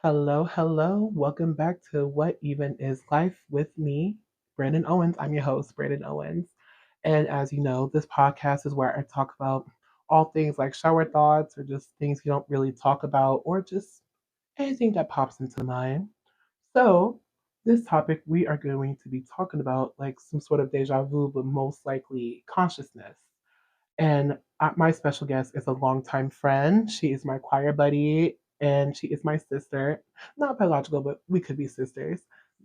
Hello, hello. Welcome back to What Even Is Life with me, Brandon Owens. I'm your host, Brandon Owens. And as you know, this podcast is where I talk about all things like shower thoughts or just things you don't really talk about or just anything that pops into mind. So, this topic we are going to be talking about like some sort of deja vu, but most likely consciousness. And my special guest is a longtime friend. She is my choir buddy and she is my sister. Not biological, but we could be sisters.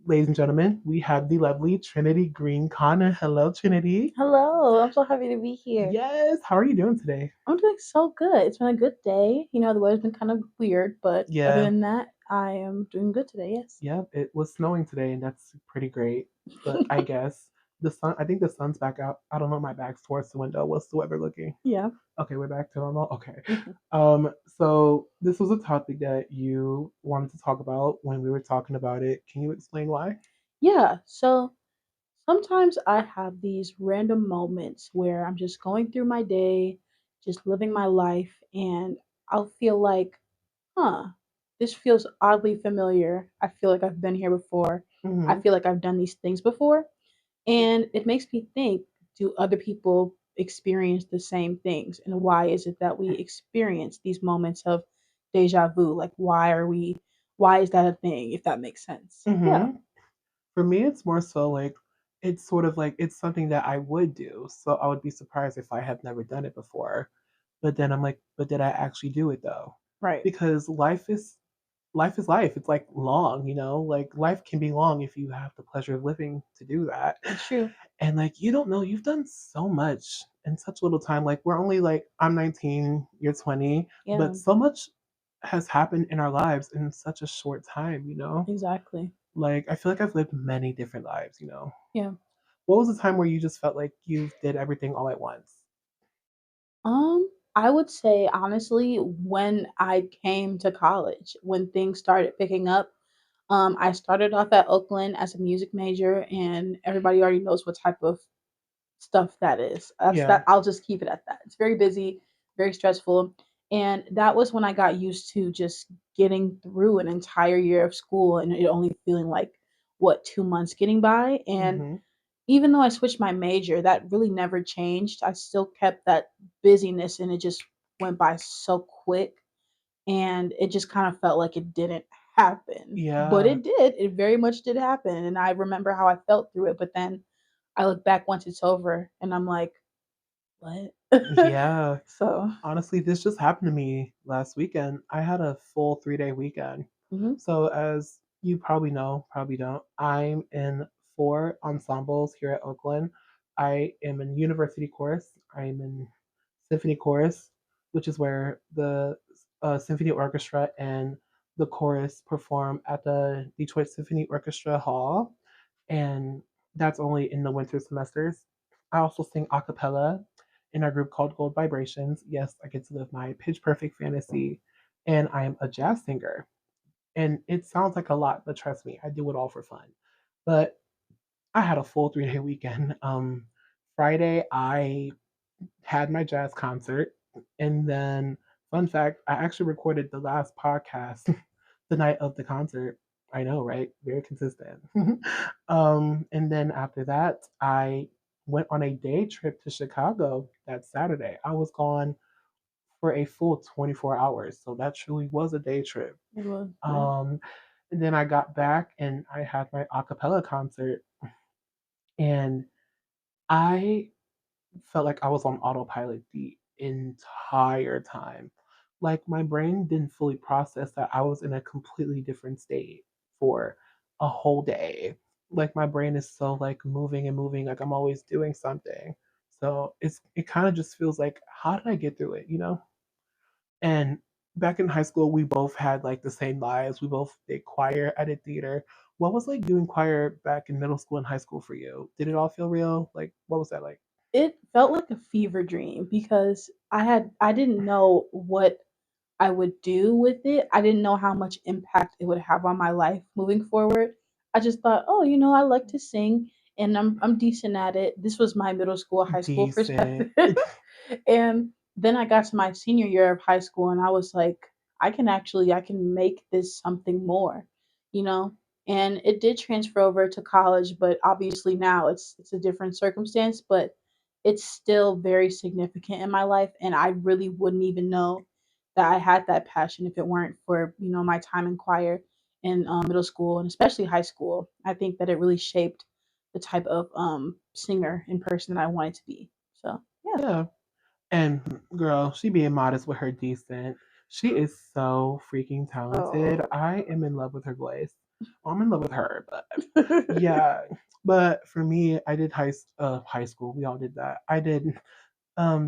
Ladies and gentlemen, we have the lovely Trinity Green Connor. Hello, Trinity. Hello, I'm so happy to be here. Yes, how are you doing today? I'm doing so good. It's been a good day. The weather's been kind of weird, but other Yeah, than that, I am doing good today, yes. yep, it was snowing today and that's pretty great. But I guess the sun, I think the sun's back out. I don't know, my back's towards the window. What's the weather looking? Yeah. Okay, we're back to normal. Okay. Mhm. So this was a topic that you wanted to talk about when we were talking about it. Can you explain why? Yeah, so sometimes I have these random moments where I'm just going through my day, just living my life, and I'll feel like, huh, this feels oddly familiar. I feel like I've been here before. I Hmm. feel like I've done these things before. And it makes me think, do other people experience the same things? And why is it that we experience these moments of deja vu? Like, why is that a thing, if that makes sense? Yeah. Hmm. For me, it's more so like it's sort of like it's something that I would do. So I would be surprised if I have never done it before. But then I'm like, but did I actually do it though? Right. Because life is life. It's like long, like life can be long if you have the pleasure of living to do that. It's true. And like you don't know, you've done so much in such little time. Like we're only like I'm 19, you're 20, Yeah, but so much has happened in our lives in such a short time. exactly. Like I feel like I've lived many different lives. Yeah. What was the time where you just felt like you did everything all at once? I would say honestly, when I came to college, when things started picking up, I started off at Oakland as a music major, and everybody already knows what type of stuff that is. That's Yeah. that. I'll just keep it at that. It's very busy, very stressful, and that was when I got used to just getting through an entire year of school and it only feeling like what 2 months getting by. And Hmm. even though I switched my major, that really never changed. I still kept that busyness, and it just went by so quick, and it just kind of felt like it didn't happen. But Yeah. it did. It very much did happen, and I remember how I felt through it. But then I look back once it's over, and I'm like, what? Yeah. So, Honestly, this just happened to me last weekend. I had a full 3-day weekend. mhm, So, as you probably know, probably don't, I'm in four ensembles here at Oakland. I am in university chorus, I'm in symphony chorus, which is where the symphony orchestra and the chorus perform at the Detroit Symphony Orchestra Hall. And that's only in the winter semesters. I also sing a cappella in our group called Gold Vibrations. Yes, I get to live my pitch perfect fantasy, and I am a jazz singer. And it sounds like a lot, but trust me, I do it all for fun. But I had a full 3-day weekend. Friday, I had my jazz concert, and then, fun fact, I actually recorded the last podcast the night of the concert. I know, right? Very consistent. And then after that, I went on a day trip to Chicago that Saturday. I was gone for a full 24 hours. So that truly was a day trip. it was, yeah. Um, and then I got back and I had my a cappella concert, and I felt like I was on autopilot the entire time. Like my brain didn't fully process that I was in a completely different state for a whole day. Like my brain is so like moving and moving, like I'm always doing something. So it kind of just feels like how did I get through it? And back in high school, we both had like the same lives. We both did choir, I did theater. What was like doing choir back in middle school and high school for you? Did it all feel real? Like, what was that like? It felt like a fever dream because I didn't know what I would do with it. I didn't know how much impact it would have on my life moving forward. I just thought, oh, I like to sing and I'm decent at it. This was my middle school, high school Decent. perspective. And then I got to my senior year of high school and I was like, I can make this something more, you know? And it did transfer over to college, but obviously now it's a different circumstance, but it's still very significant in my life, and I really wouldn't even know that I had that passion if it weren't for, my time in choir in middle school and especially high school. I think that it really shaped the type of singer and person that I wanted to be. So yeah. Yeah. And girl, she being modest with her decent. She is so freaking talented. Oh. I am in love with her voice. Well, I'm in love with her, but yeah. But for me, I did high school. We all did that. I did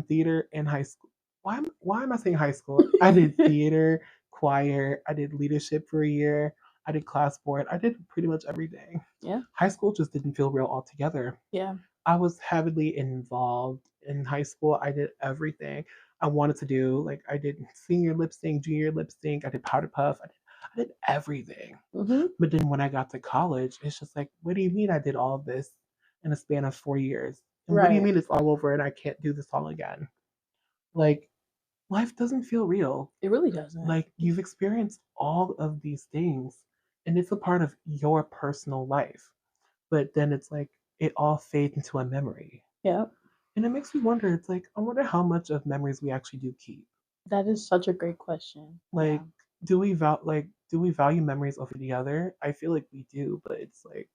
theater in high school. Why am I saying high school? I did theater, choir, I did leadership for a year, I did class board, I did pretty much everything. Yeah. High school just didn't feel real altogether. Yeah. I was heavily involved in high school. I did everything I wanted to do. Like I did senior lip sync, junior lip sync, I did powder puff, I did everything. Mhm. But then when I got to college, it's just like, what do you mean I did all of this in a span of 4 years? And what do you Right. mean it's all over and I can't do this all again? Like, life doesn't feel real. It really doesn't. Like, you've experienced all of these things and it's a part of your personal life. But then it's like, it all fades into a memory. Yeah. And it makes me wonder, it's like, I wonder how much of memories we actually do keep. That is such a great question. Yeah. Like, do we value memories over the other? I feel like we do, but it's like,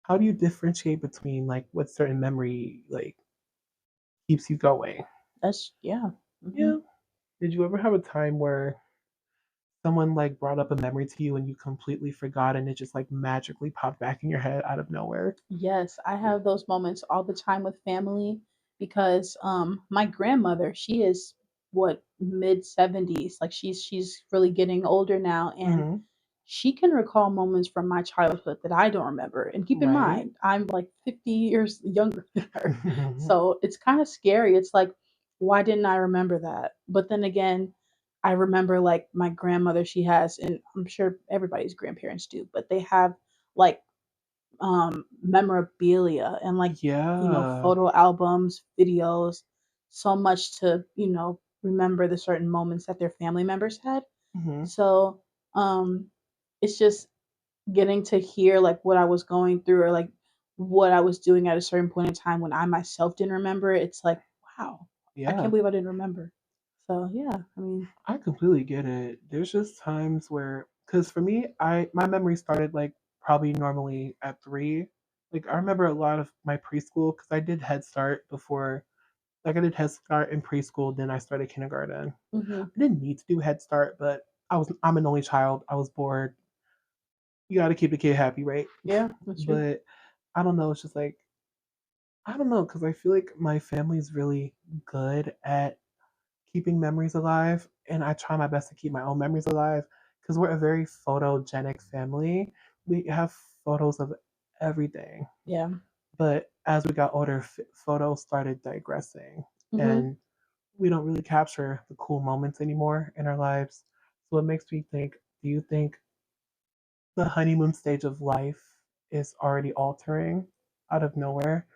how do you differentiate between like what certain memory like keeps you going? That's yeah. Yeah. Mhm. Did you ever have a time where someone like brought up a memory to you and you completely forgot and it just like magically popped back in your head out of nowhere? Yes, I have those moments all the time with family because my grandmother, she is what mid 70s. Like she's really getting older now, and Hmm. she can recall moments from my childhood that I don't remember. And keep in Right. mind, I'm like 50 years younger than her. So it's kind of scary. It's like, why didn't I remember that? But then again, I remember like my grandmother, she has, and I'm sure everybody's grandparents do, but they have like memorabilia and like, Yeah. photo albums, videos, so much to, remember the certain moments that their family members had. Hmm. So, um, it's just getting to hear like what I was going through or like what I was doing at a certain point in time when I myself didn't remember. It's like, wow, I can't Yeah. believe I didn't remember. So yeah, I mean, I completely get it. There's just times where, because for me, I my memory started like probably normally at 3. Like I remember a lot of my preschool because I did Head Start before. Like I did Head Start in preschool, then I started kindergarten. hmm, I didn't need to do Head Start, but I'm an only child. I was bored. You got to keep the kid happy, right? yeah, that's true. But I don't know. It's just like I don't know because I feel like my family's really good at keeping memories alive, and I try my best to keep my own memories alive because we're a very photogenic family. We have photos of everything, Yeah. but as we got older, photos started digressing, Hmm. and we don't really capture the cool moments anymore in our lives. So it makes me think: do you think the honeymoon stage of life is already altering out of nowhere?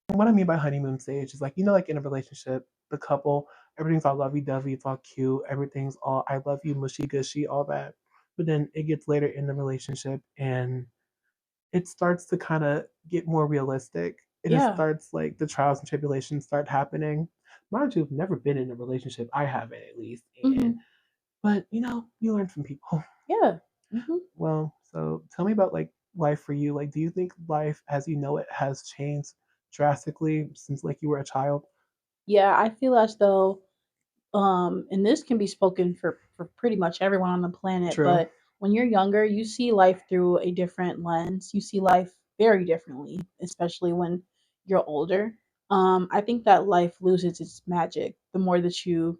And what I mean by honeymoon stage is like, like in a relationship, the couple, everything's all lovey dovey, it's all cute, everything's all I love you, mushy gushy, all that. But then it gets later in the relationship and it starts to kind of get more realistic. And it Yeah. starts like the trials and tribulations start happening. Mind you, I've never been in a relationship. I haven't at least. And Hmm. but you learn from people. Yeah. Hmm. Well, so tell me about like life for you. Like, do you think life as you know it has changed drastically since like you were a child? Yeah, I feel as though and this can be spoken for pretty much everyone on the planet, True. but when you're younger, you see life through a different lens. You see life very differently, especially when you're older. I think that life loses its magic the more that you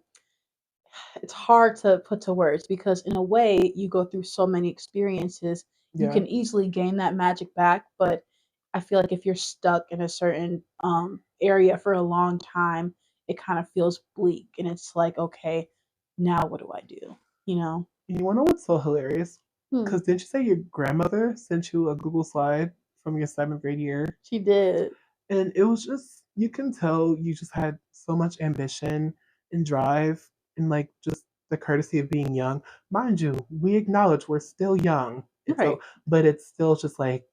it's hard to put to words because in a way you go through so many experiences, you Yeah. can easily gain that magic back, but I feel like if you're stuck in a certain area for a long time, it kind of feels bleak and it's like, okay, now what do I do, you know? You wanna know what's so hilarious? Hmm, Because didn't you say your grandmother sent you a Google slide from your 7th grade year? she did. And it was you can tell you just had so much ambition and drive and like just the courtesy of being young. Mind you, we acknowledge we're still young. It's so, Right. but it's still just like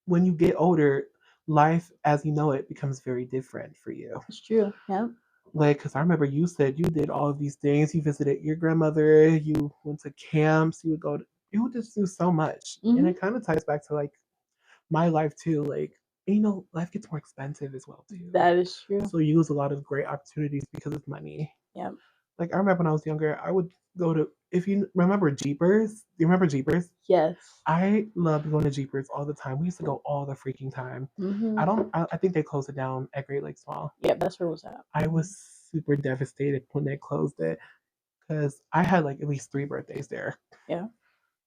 when you get older, life as you know it becomes very different for you. It's true. Yep. Like, because I remember you said you did all of these things. You visited your grandmother. You went to camps. You would go. You would just do so much, and Hmm. it kind of ties back to like my life too. Like, life gets more expensive as well too. That is true. So you lose a lot of great opportunities because of money. Yep. Like I remember when I was younger, I would go to if you remember Jeepers. Do you remember Jeepers? Yes. I loved going to Jeepers all the time. We used to go all the freaking time. I Hmm. don't. I think they closed it down at Great Lakes Mall. Yep. That's where it was at. I Hmm. was super devastated when they closed it because I had like at least 3 birthdays there. Yeah.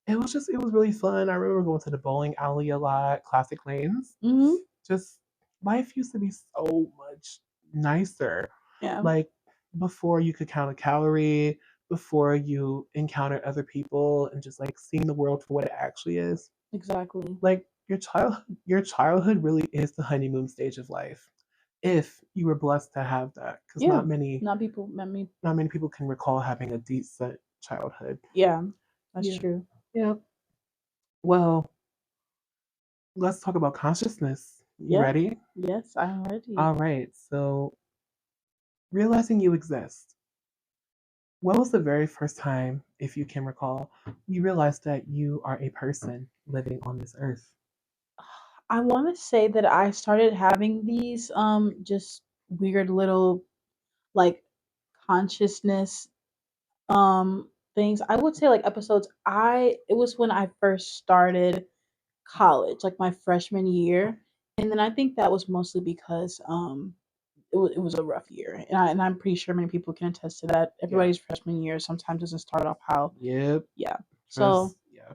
It was really fun. I remember going to the bowling alley a lot, Classic Lanes. Hmm. Just life used to be so much nicer. Yeah. Like before you could count a calorie, before you encounter other people and just like seeing the world for what it actually is. Exactly. Like your childhood really is the honeymoon stage of life. If you were blessed to have that, because Yeah. Not people. I mean, not many people can recall having a decent childhood. yeah. That's Yeah. true. Yeah. Well, let's talk about consciousness. You Yeah. ready? Yes, I'm ready. All right. So, realizing you exist. When was the very first time, if you can recall, you realized that you are a person living on this earth? I want to say that I started having these just weird little like consciousness things. I would say like episodes. I It was when I first started college, like my freshman year, and then I think that was mostly because it was a rough year, and I'm pretty sure many people can attest to that. Yeah. Everybody's freshman year sometimes doesn't start off how, Yep. yeah. So Trust. Yeah.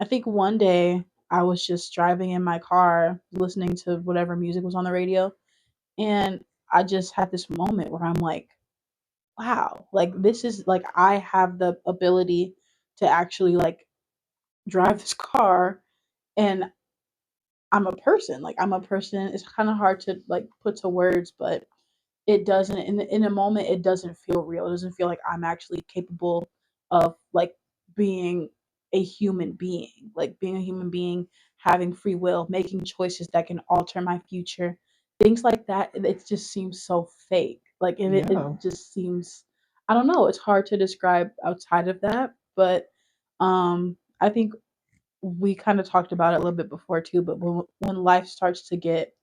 I think one day I was just driving in my car listening to whatever music was on the radio, and I just had this moment where I'm like, wow, like this is like I have the ability to actually like drive this car, and I'm a person. It's kind of hard to like put to words, but it doesn't in a moment it doesn't feel real. It doesn't feel like I'm actually capable of like being a human being, like being a human being, having free will, making choices that can alter my future, things like that. It just seems so fake, like, and it Yeah. just seems, I don't know, it's hard to describe outside of that. But I think we kind of talked about it a little bit before too, but when life starts to get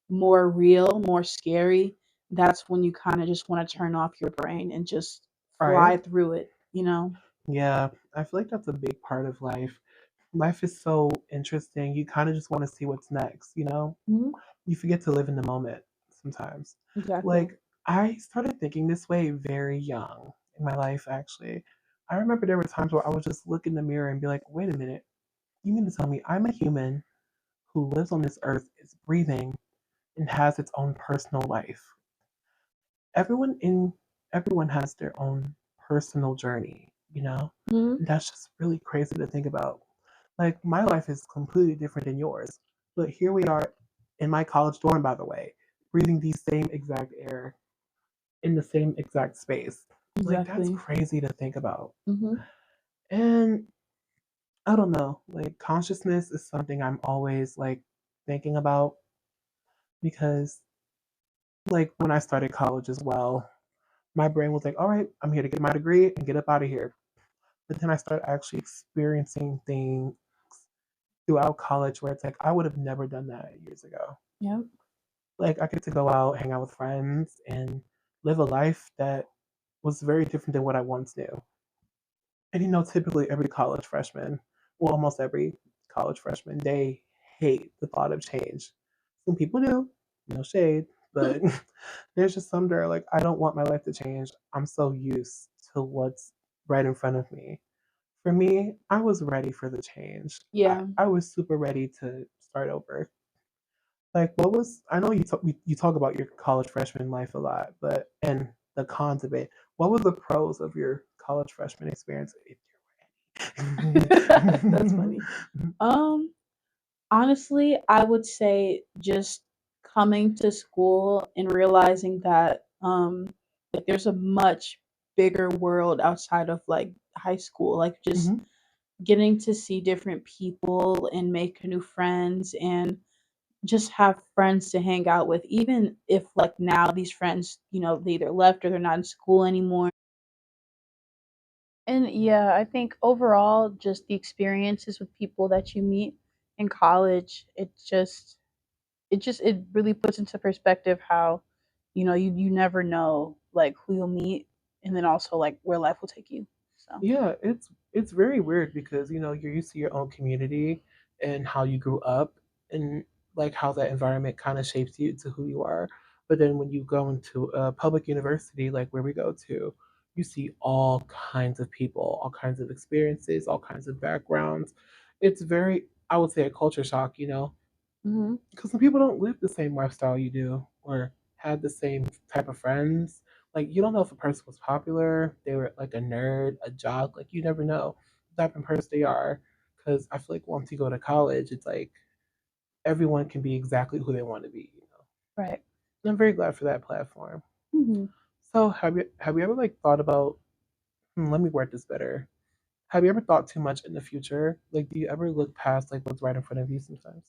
more real, more scary, that's when you kind of just want to turn off your brain and just Right. fly through it, you know? Yeah. I feel like that's a big part of life. Life is so interesting. You kind of just want to see what's next. Hmm. You forget to live in the moment sometimes. Exactly. Like, I started thinking this way very young in my life, actually. I remember there were times where I would just look in the mirror and be like, wait a minute, you mean to tell me I'm a human who lives on this earth, is breathing, and has its own personal life? Everyone in everyone has their own personal journey. Hmm. And that's just really crazy to think about. Like my life is completely different than yours, but here we are in my college dorm, by the way, breathing the same exact air in the same exact space. Like that's Exactly. crazy to think about. Hmm. And I don't know, like consciousness is something I'm always like thinking about because like when I started college as well, my brain was like, all right, I'm here to get my degree and get up out of here. But then I started actually experiencing things throughout college where it's like I would have never done that years ago. Yeah. Like I get to go out, hang out with friends, and live a life that was very different than what I once knew. And typically every college freshman, well, almost every college freshman, they hate the thought of change. Some people do, no shade, but there's just some that are like, I don't want my life to change. I'm so used to what's right in front of me. For me, I was ready for the change. I, Yeah. I was super ready to start over. Like, what was? I know you talk about your college freshman life a lot, but and the cons of it. What were the pros of your college freshman experience? If That's funny. Um, Honestly, I would say just coming to school and realizing that like there's a much bigger world outside of like high school, like just Mhm. getting to see different people and make new friends and just have friends to hang out with, even if like now these friends, they either left or they're not in school anymore. And yeah, I think overall, just the experiences with people that you meet in college, it really puts into perspective how, you never know like who you'll meet, and then also like where life will take you. So. Yeah, it's very weird because you're used to your own community and how you grew up and like how that environment kind of shapes you to who you are. But then when you go into a public university like where we go to, you see all kinds of people, all kinds of experiences, all kinds of backgrounds. It's very, I would say, a culture shock, Hmm. because some people don't live the same lifestyle you do or had the same type of friends. Like you don't know if a person was popular, they were like a nerd, a jock. Like you never know the type of person they are. Because I feel like once you go to college, it's like everyone can be exactly who they want to be. Right. And I'm very glad for that platform. Hmm. So have you ever like thought about? Let me word this better. Have you ever thought too much in the future? Like, do you ever look past like what's right in front of you sometimes?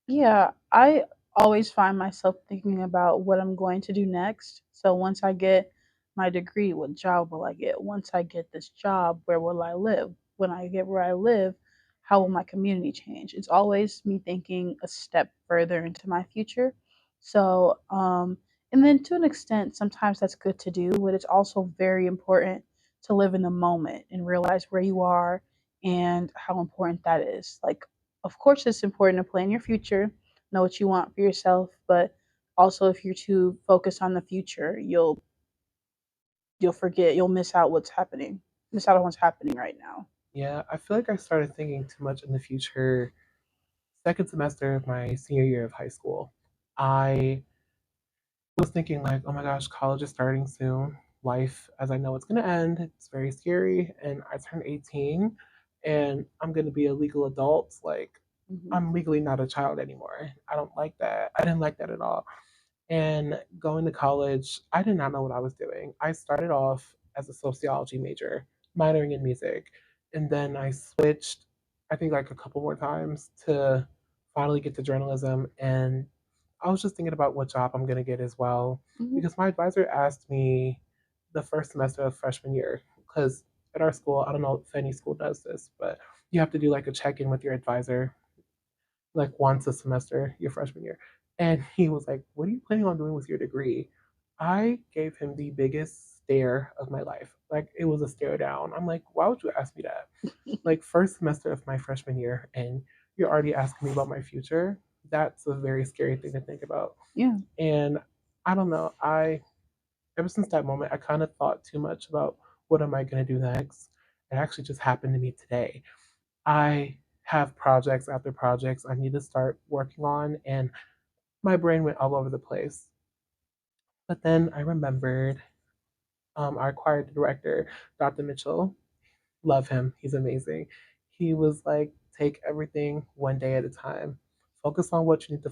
Yeah, I always find myself thinking about what I'm going to do next. So once I get my degree, what job will I get? Once I get this job, where will I live? When I get where I live, how will my community change? It's always me thinking a step further into my future. So, and then to an extent, sometimes that's good to do, but it's also very important to live in the moment and realize where you are and how important that is. Like, of course, it's important to plan your future, know what you want for yourself, but also if you're too focused on the future, you'll forget, you'll miss out on what's happening right now. Yeah, I feel like I started thinking too much in the future second semester of my senior year of high school. I was thinking like, oh my gosh, college is starting soon. Life as I know it's gonna end. It's very scary. And I turned 18 and I'm gonna be a legal adult. Like Hmm. I'm legally not a child anymore. I don't like that. I didn't like that at all. And going to college, I did not know what I was doing. I started off as a sociology major, minoring in music, and then I switched, I think like a couple more times to finally get to journalism. And I was just thinking about what job I'm going to get as well, Hmm. because my advisor asked me the first semester of freshman year, because at our school, I don't know if any school does this, but you have to do like a check in with your advisor like once a semester your freshman year. And he was like, what are you planning on doing with your degree? I gave him the biggest stare of my life. Like it was a stare down. I'm like, why would you ask me that? Like first semester of my freshman year and you're already asking me about my future. That's a very scary thing to think about. Yeah. And I don't know. I ever since that moment I kind of thought too much about what am I gonna do next. It actually just happened to me today. I have projects after projects I need to start working on, and my brain went all over the place. But then I remembered our choir director, Dr. Mitchell. Love him. He's amazing. He was like, take everything one day at a time. Focus on what you need to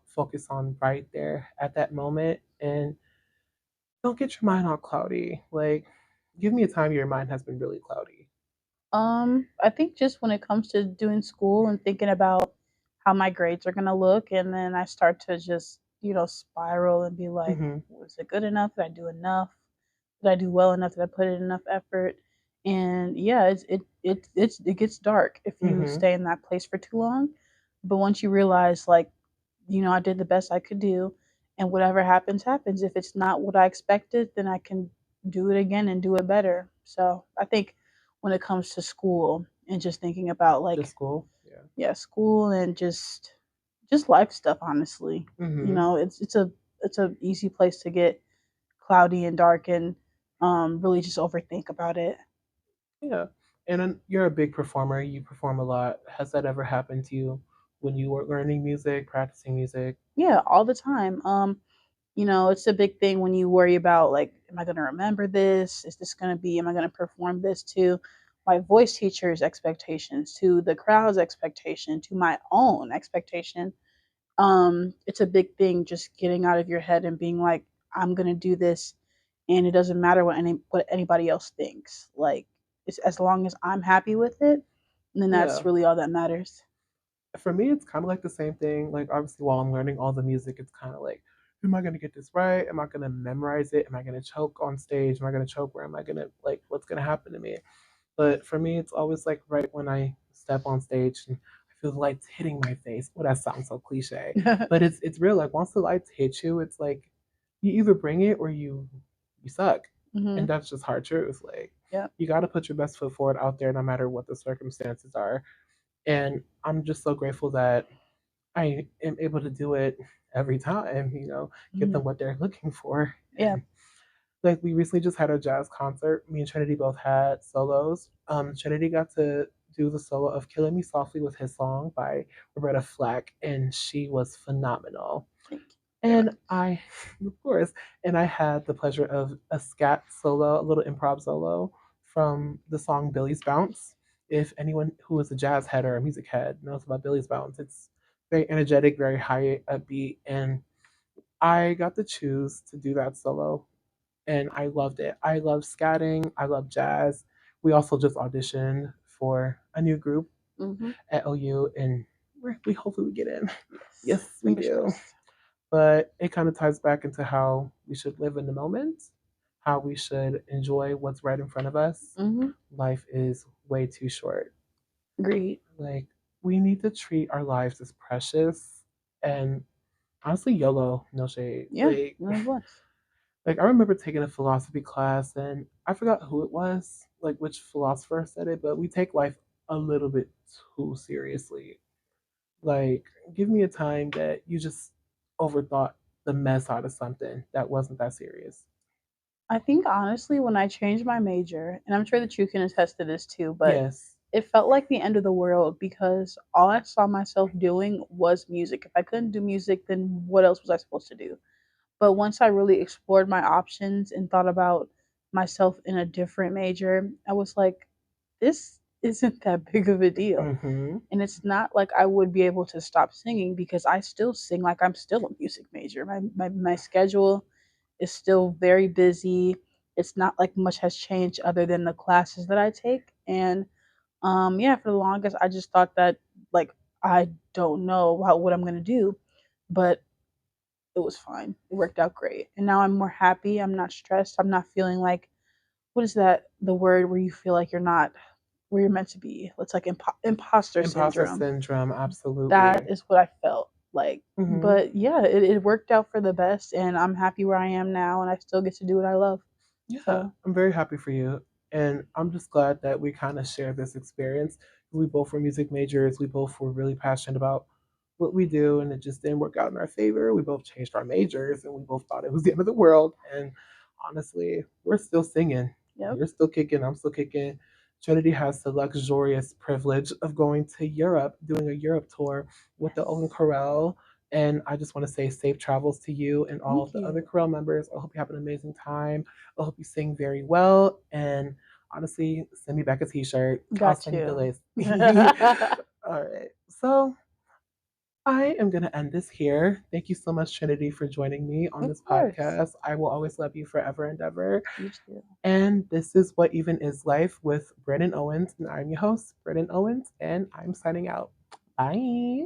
focus on right there at that moment, and don't get your mind all cloudy. Like, give me a time your mind has been really cloudy. I think just when it comes to doing school and thinking about how my grades are gonna look, and then I start to just, spiral and be like, Mm-hmm. was it good enough? Did I do enough? Did I do well enough? Did I put in enough effort? And yeah, it gets dark if you Mm-hmm. stay in that place for too long. But once you realize, like, I did the best I could do, and whatever happens, happens. If it's not what I expected, then I can do it again and do it better. So I think when it comes to school and just thinking about Just like, school. Yeah. yeah, school and just life stuff, honestly, Mm-hmm. it's a easy place to get cloudy and dark and really just overthink about it. Yeah. And then you're a big performer. You perform a lot. Has that ever happened to you when you were learning music, practicing music? Yeah, all the time. It's a big thing when you worry about like, am I going to remember this? Is this going to be? Am I going to perform this to my voice teacher's expectations, to the crowd's expectation, to my own expectation? It's a big thing just getting out of your head and being like, I'm going to do this and it doesn't matter what anybody else thinks. Like, it's as long as I'm happy with it, then that's Yeah. really all that matters. For me, it's kind of like the same thing. Like, obviously, while I'm learning all the music, it's kind of like, am I going to get this right? Am I going to memorize it? Am I going to choke on stage? Am I going to choke? Where am I going to, like, what's going to happen to me? But for me, it's always like right when I step on stage and I feel the lights hitting my face. Well, that sounds so cliche, but it's real. Like once the lights hit you, it's like you either bring it or you suck, and Hmm. that's just hard truth. Like Yeah. you got to put your best foot forward out there, no matter what the circumstances are. And I'm just so grateful that I am able to do it every time. Give Hmm. them what they're looking for, Yeah. and like we recently just had a jazz concert. Me and Trinity both had solos. Trinity got to do the solo of "Killing Me Softly" with his song by Roberta Flack, and she was phenomenal. Thank you very And much. I, of course, and I had the pleasure of a scat solo, a little improv solo from the song Billy's Bounce. If anyone who is a jazz head or a music head knows about Billy's Bounce, it's very energetic, very high upbeat, and I got to choose to do that solo and I loved it. I love scatting. I love jazz. We also just auditioned for a new group Hmm. at OU, and we hopefully we get in. Yes. Yes, we Fingers do. crossed. But it kind of ties back into how we should live in the moment, how we should enjoy what's right in front of us. Hmm. Life is way too short. Agreed. Like we need to treat our lives as precious and honestly YOLO, no shade. Yeah. No, it was. Like I remember taking a philosophy class and I forgot who it was, like which philosopher said it, but we take life a little bit too seriously. Like give me a time that you just overthought the mess out of something that wasn't that serious. I think honestly, when I changed my major, and I'm sure that you can attest to this too, but Yes. it felt like the end of the world because all I saw myself doing was music. If I couldn't do music, then what else was I supposed to do? But once I really explored my options and thought about myself in a different major, I was like, this isn't that big of a deal. Mm-hmm. And it's not like I would be able to stop singing because I still sing like I'm still a music major. My schedule is still very busy. It's not like much has changed other than the classes that I take. And yeah, for the longest I just thought that like I don't know what I'm gonna do. But it was fine. It worked out great. And now I'm more happy. I'm not stressed. I'm not feeling like what is that the word where you feel like you're not where you're meant to be? It's like imposter Imposter syndrome. syndrome, That absolutely. is what I felt like. Mm-hmm. But yeah, it worked out for the best, and I'm happy where I am now, and I still get to do what I love. Yeah, So I'm very happy for you. And I'm just glad that we kind of share this experience. We both were music majors. We both were really passionate about what we do, and it just didn't work out in our favor. We both changed our majors, and we both thought it was the end of the world. And honestly, we're still singing. yep. You're still kicking. I'm still kicking. Trinity has the luxurious privilege of going to Europe, doing a Europe tour with the Owen Yes. Corral. And I just want to say safe travels to you and all of Thank the other you. Corral members. I hope you have an amazing time. I hope you sing very well. And honestly, send me back a t shirt. I'll Got send you the you. list. All right. So I am going to end this here. Thank you so much, Trinity, for joining me on Of this course. podcast. I will always love you forever and ever. You too. And this is What Even Is Life with Brennan Owens. And I'm your host, Brennan Owens, and I'm signing out. Bye.